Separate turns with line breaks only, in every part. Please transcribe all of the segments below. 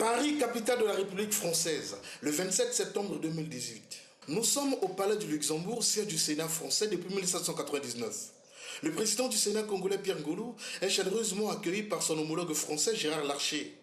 Paris, capitale de la République française, le 27 septembre 2018. Nous sommes au Palais du Luxembourg, siège du Sénat français depuis 1799. Le président du Sénat congolais Pierre Ngolo est chaleureusement accueilli par son homologue français Gérard Larcher.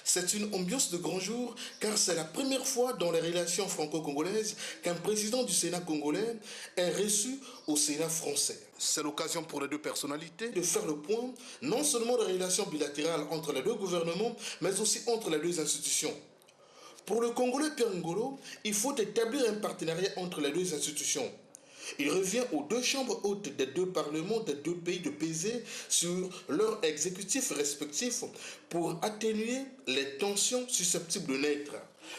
C'est une ambiance de grand jour car c'est la première fois dans les relations franco-congolaises qu'un président du Sénat congolais est reçu au Sénat français. C'est l'occasion pour les deux personnalités de faire le point non seulement des relations bilatérales entre les deux gouvernements, mais aussi entre les deux institutions. Pour le Congolais Pierre Ngolo, il faut établir un partenariat entre les deux institutions. Il revient aux deux chambres hautes des deux parlements des deux pays de peser sur leurs exécutifs respectifs pour atténuer les tensions susceptibles de naître.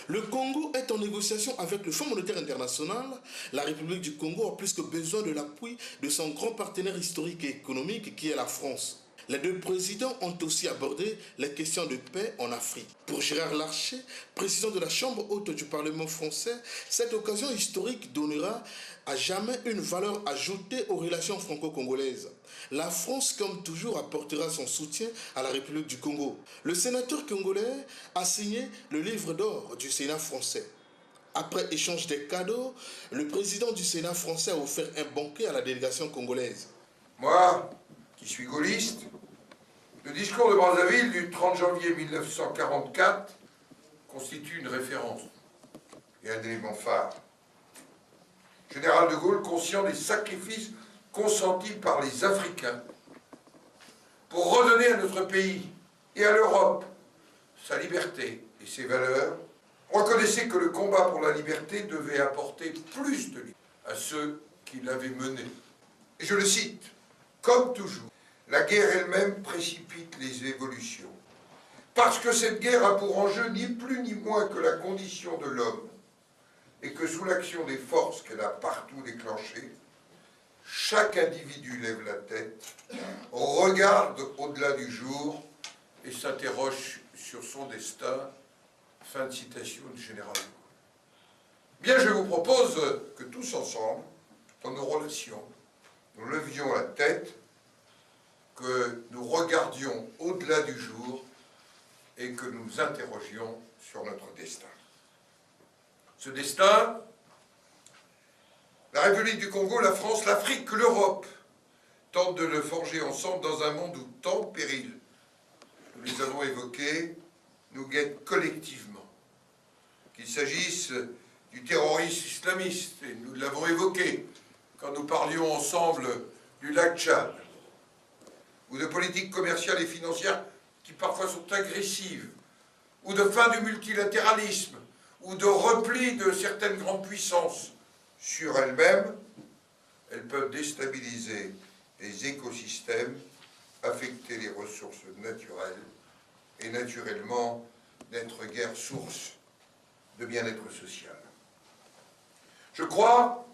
Le Congo est en négociation avec le Fonds monétaire international. La République du Congo a plus que besoin de l'appui de son grand partenaire historique et économique qui est la France. Les deux présidents ont aussi abordé les questions de paix en Afrique. Pour Gérard Larcher, président de la Chambre haute du Parlement français, cette occasion historique donnera à jamais une valeur ajoutée aux relations franco-congolaises. La France, comme toujours, apportera son soutien à la République du Congo. Le sénateur congolais a signé le livre d'or du Sénat français. Après échange des cadeaux, le président du Sénat français a offert un banquet à la délégation congolaise.
Moi, qui suis gaulliste, le discours de Brazzaville du 30 janvier 1944 constitue une référence et un élément phare. Général de Gaulle, conscient des sacrifices consentis par les Africains pour redonner à notre pays et à l'Europe sa liberté et ses valeurs, reconnaissait que le combat pour la liberté devait apporter plus de liberté à ceux qui l'avaient mené. Et je le cite, comme toujours, la guerre elle-même précipite les évolutions. Parce que cette guerre a pour enjeu ni plus ni moins que la condition de l'homme, et que sous l'action des forces qu'elle a partout déclenchées, chaque individu lève la tête, regarde au-delà du jour et s'interroge sur son destin. Fin de citation du général de Gaulle. Bien, je vous propose que tous ensemble, dans nos relations, nous levions la tête, que nous regardions au-delà du jour et que nous nous interrogions sur notre destin. Ce destin, la République du Congo, la France, l'Afrique, l'Europe tentent de le forger ensemble dans un monde où tant de périls, nous les avons évoqués, nous guettent collectivement. Qu'il s'agisse du terrorisme islamiste, et nous l'avons évoqué quand nous parlions ensemble du lac Tchad, ou de politiques commerciales et financières qui parfois sont agressives, ou de fin du multilatéralisme, ou de repli de certaines grandes puissances sur elles-mêmes, elles peuvent déstabiliser les écosystèmes, affecter les ressources naturelles, et naturellement n'être guère source de bien-être social. Je crois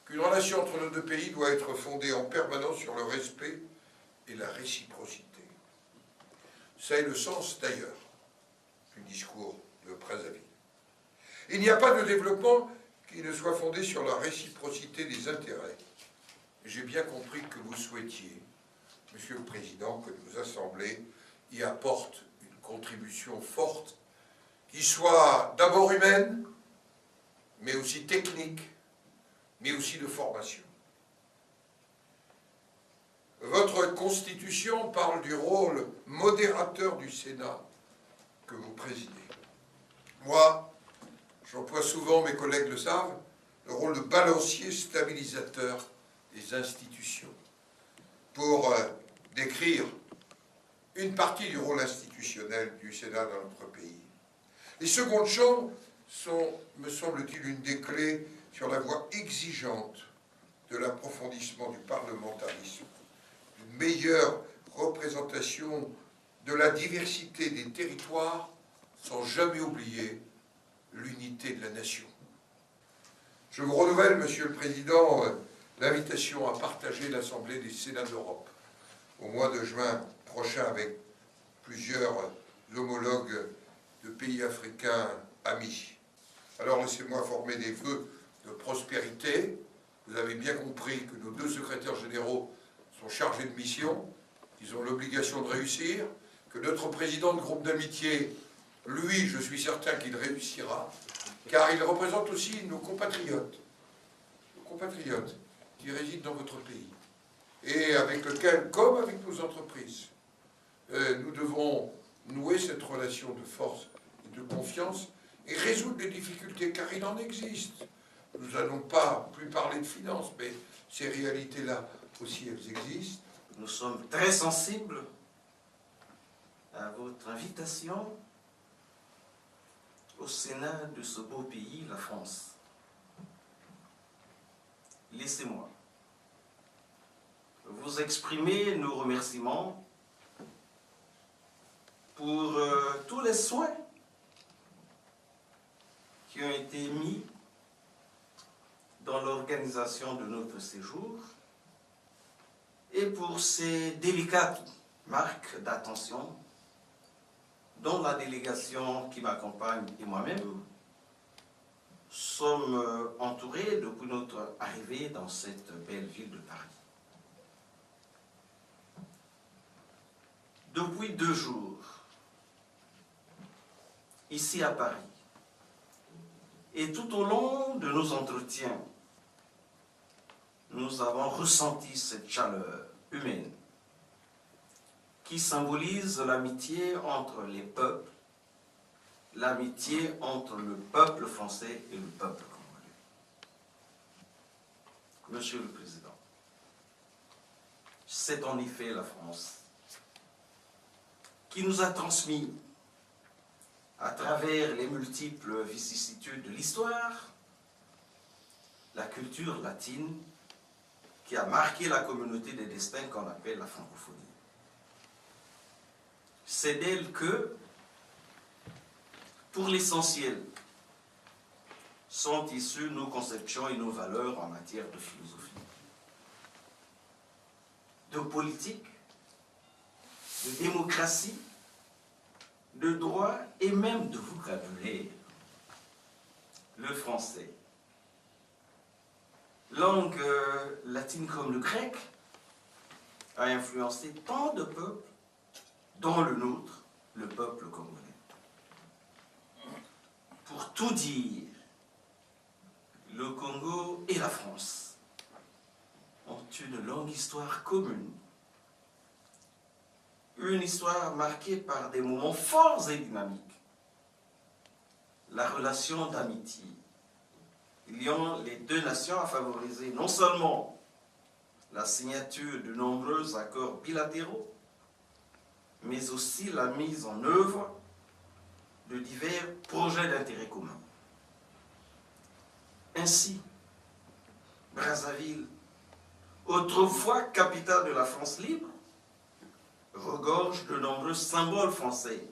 qu'une relation entre nos deux pays doit être fondée en permanence sur le respect et la réciprocité. C'est le sens, d'ailleurs, du discours de Brazzaville. Il n'y a pas de développement qui ne soit fondé sur la réciprocité des intérêts. J'ai bien compris que vous souhaitiez, Monsieur le Président, que nos assemblées y apportent une contribution forte, qui soit d'abord humaine, mais aussi technique, mais aussi de formation. Votre Constitution parle du rôle modérateur du Sénat que vous présidez. Moi, j'emploie souvent, mes collègues le savent, le rôle de balancier stabilisateur des institutions pour décrire une partie du rôle institutionnel du Sénat dans notre pays. Les secondes chambres sont, me semble-t-il, une des clés sur la voie exigeante de l'approfondissement du parlementarisme, d'une meilleure représentation de la diversité des territoires, sans jamais oublier l'unité de la nation. Je vous renouvelle, Monsieur le Président, l'invitation à partager l'Assemblée des Sénats d'Europe au mois de juin prochain avec plusieurs homologues de pays africains amis. Alors laissez-moi former des vœux de prospérité. Vous avez bien compris que nos deux secrétaires généraux sont chargés de mission, qu'ils ont l'obligation de réussir, que notre président de groupe d'amitié Lui, je suis certain qu'il réussira, car il représente aussi nos compatriotes qui résident dans votre pays, et avec lequel, comme avec nos entreprises, nous devons nouer cette relation de force et de confiance et résoudre les difficultés, car il en existe. Nous n'allons pas plus parler de finances, mais ces réalités-là aussi, elles existent.
Nous sommes très sensibles à votre invitation au Sénat de ce beau pays, la France. Laissez-moi vous exprimer nos remerciements pour tous les soins qui ont été mis dans l'organisation de notre séjour et pour ces délicates marques d'attention dont la délégation qui m'accompagne et moi-même sommes entourés depuis notre arrivée dans cette belle ville de Paris. Depuis 2 jours, ici à Paris, et tout au long de nos entretiens, nous avons ressenti cette chaleur humaine qui symbolise l'amitié entre les peuples, l'amitié entre le peuple français et le peuple congolais. Monsieur le Président, c'est en effet la France qui nous a transmis, à travers les multiples vicissitudes de l'histoire, la culture latine qui a marqué la communauté des destins qu'on appelle la francophonie. C'est d'elle que, pour l'essentiel, sont issues nos conceptions et nos valeurs en matière de philosophie, de politique, de démocratie, de droit et même de vocabulaire. Le français, langue latine comme le grec, a influencé tant de peuples, dont le nôtre, le peuple congolais. Pour tout dire, le Congo et la France ont une longue histoire commune. Une histoire marquée par des moments forts et dynamiques. La relation d'amitié liant les 2 nations a favorisé non seulement la signature de nombreux accords bilatéraux, mais aussi la mise en œuvre de divers projets d'intérêt commun. Ainsi, Brazzaville, autrefois capitale de la France libre, regorge de nombreux symboles français,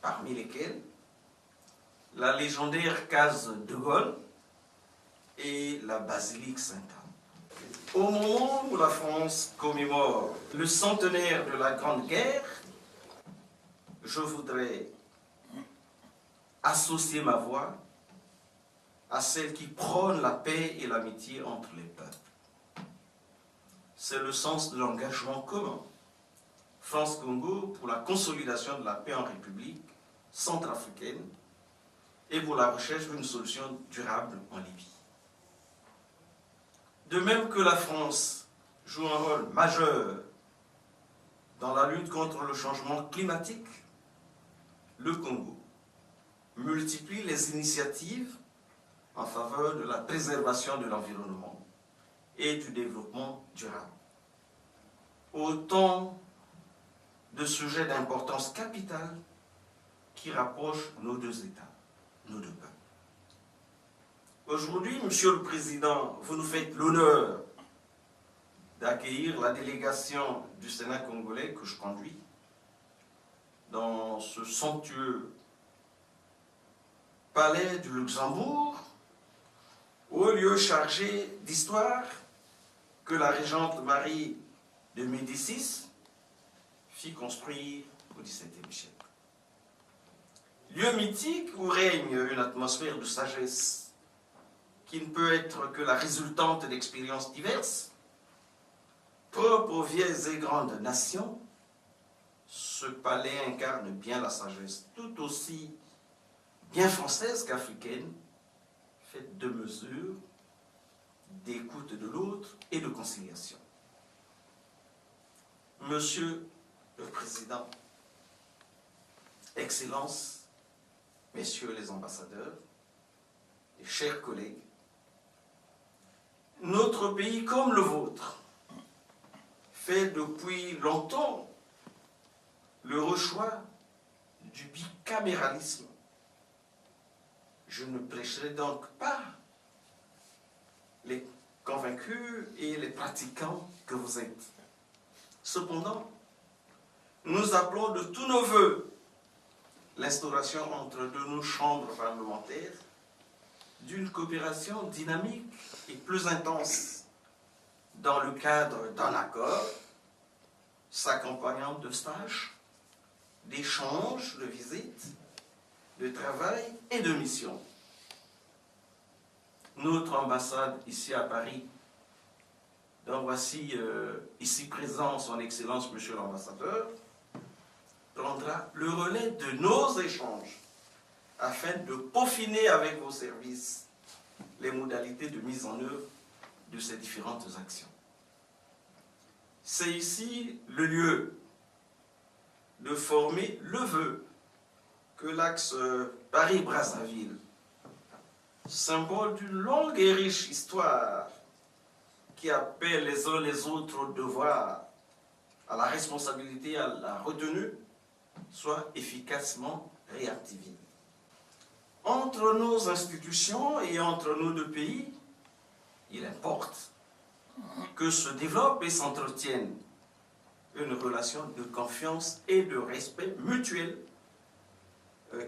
parmi lesquels la légendaire case de Gaulle et la basilique Sainte-Anne. Au moment où la France commémore le centenaire de la Grande Guerre, je voudrais associer ma voix à celle qui prône la paix et l'amitié entre les peuples. C'est le sens de l'engagement commun France-Congo pour la consolidation de la paix en République centrafricaine et pour la recherche d'une solution durable en Libye. De même que la France joue un rôle majeur dans la lutte contre le changement climatique, le Congo multiplie les initiatives en faveur de la préservation de l'environnement et du développement durable. Autant de sujets d'importance capitale qui rapprochent nos 2 États, nos 2 peuples. Aujourd'hui, Monsieur le Président, vous nous faites l'honneur d'accueillir la délégation du Sénat congolais que je conduis dans ce somptueux palais du Luxembourg, haut lieu chargé d'histoire que la régente Marie de Médicis fit construire au XVIIe siècle. Lieu mythique où règne une atmosphère de sagesse qui ne peut être que la résultante d'expériences diverses, propres aux vieilles et grandes nations, ce palais incarne bien la sagesse, tout aussi bien française qu'africaine, faite de mesure, d'écoute de l'autre et de conciliation. Monsieur le Président, Excellences, Messieurs les ambassadeurs, et chers collègues, notre pays comme le vôtre fait depuis longtemps le choix du bicaméralisme. Je ne prêcherai donc pas les convaincus et les pratiquants que vous êtes. Cependant, nous appelons de tous nos voeux l'instauration entre nos chambres parlementaires d'une coopération dynamique et plus intense dans le cadre d'un accord s'accompagnant de stages, d'échanges, de visites, de travail et de missions. Notre ambassade ici à Paris, dont voici ici présent son Excellence Monsieur l'ambassadeur, prendra le relais de nos échanges afin de peaufiner avec vos services les modalités de mise en œuvre de ces différentes actions. C'est ici le lieu de former le vœu que l'axe Paris-Brazzaville, symbole d'une longue et riche histoire qui appelle les uns les autres au devoir, à la responsabilité, à la retenue, soit efficacement réactivé. Entre nos institutions et entre nos deux pays, il importe que se développe et s'entretienne une relation de confiance et de respect mutuel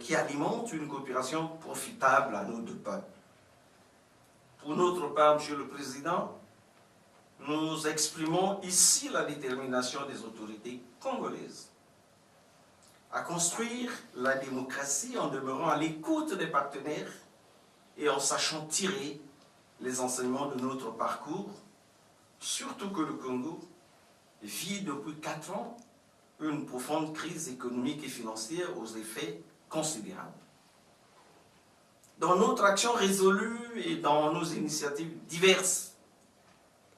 qui alimente une coopération profitable à nos deux peuples. Pour notre part, Monsieur le Président, nous exprimons ici la détermination des autorités congolaises à construire la démocratie en demeurant à l'écoute des partenaires et en sachant tirer les enseignements de notre parcours, surtout que le Congo vit depuis 4 ans une profonde crise économique et financière aux effets considérables. Dans notre action résolue et dans nos initiatives diverses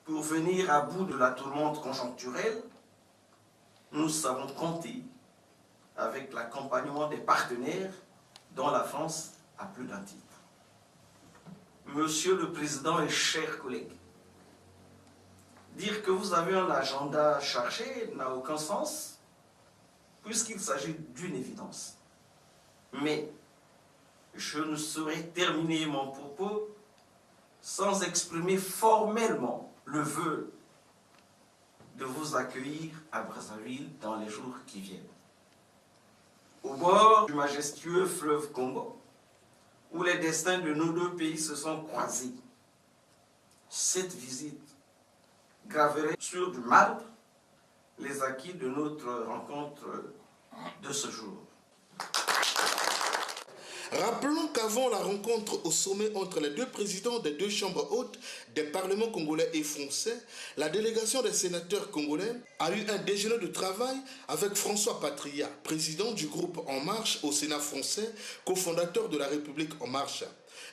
pour venir à bout de la tourmente conjoncturelle, nous savons compter avec l'accompagnement des partenaires dont la France a plus d'un titre. Monsieur le Président et chers collègues, dire que vous avez un agenda chargé n'a aucun sens puisqu'il s'agit d'une évidence. Mais je ne saurais terminer mon propos sans exprimer formellement le vœu de vous accueillir à Brazzaville dans les jours qui viennent. Au bord du majestueux fleuve Congo, où les destins de nos deux pays se sont croisés, cette visite graverait sur du marbre les acquis de notre rencontre de ce jour.
Rappelons qu'avant la rencontre au sommet entre les deux présidents des deux chambres hautes des parlements congolais et français, la délégation des sénateurs congolais a eu un déjeuner de travail avec François Patria, président du groupe En Marche au Sénat français, cofondateur de la République En Marche.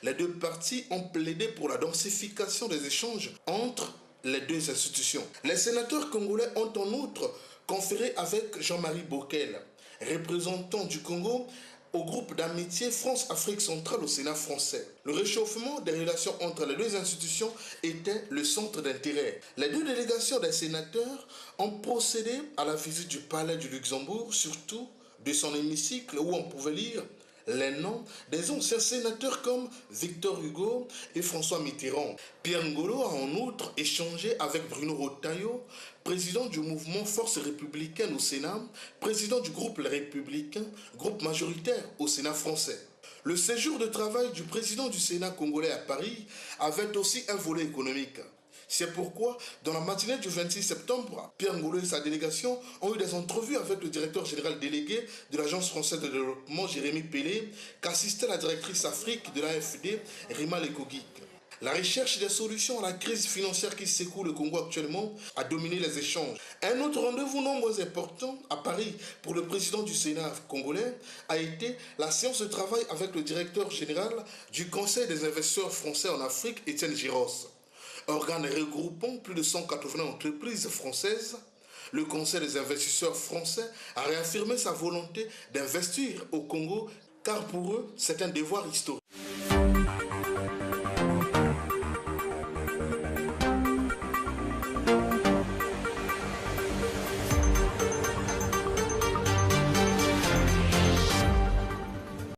Les deux partis ont plaidé pour la densification des échanges entre les deux institutions. Les sénateurs congolais ont en outre conféré avec Jean-Marie Bockel, représentant du Congo au groupe d'amitié France-Afrique centrale au Sénat français. Le réchauffement des relations entre les deux institutions était le centre d'intérêt. Les deux délégations des sénateurs ont procédé à la visite du palais du Luxembourg, surtout de son hémicycle où on pouvait lire les noms des anciens sénateurs comme Victor Hugo et François Mitterrand. Pierre Ngolo a en outre échangé avec Bruno Retailleau, président du mouvement Force républicaine au Sénat, président du groupe Les Républicains, groupe majoritaire au Sénat français. Le séjour de travail du président du Sénat congolais à Paris avait aussi un volet économique. C'est pourquoi, dans la matinée du 26 septembre, Pierre Ngolo et sa délégation ont eu des entrevues avec le directeur général délégué de l'Agence française de développement, Jérémy Pelé, qu'assistait la directrice Afrique de l'AFD, Rima Lekogik. La recherche des solutions à la crise financière qui secoue le Congo actuellement a dominé les échanges. Un autre rendez-vous non moins important à Paris pour le président du Sénat congolais a été la séance de travail avec le directeur général du Conseil des investisseurs français en Afrique, Étienne Giros. Organe regroupant plus de 180 entreprises françaises, le Conseil des investisseurs français a réaffirmé sa volonté d'investir au Congo car pour eux, c'est un devoir historique.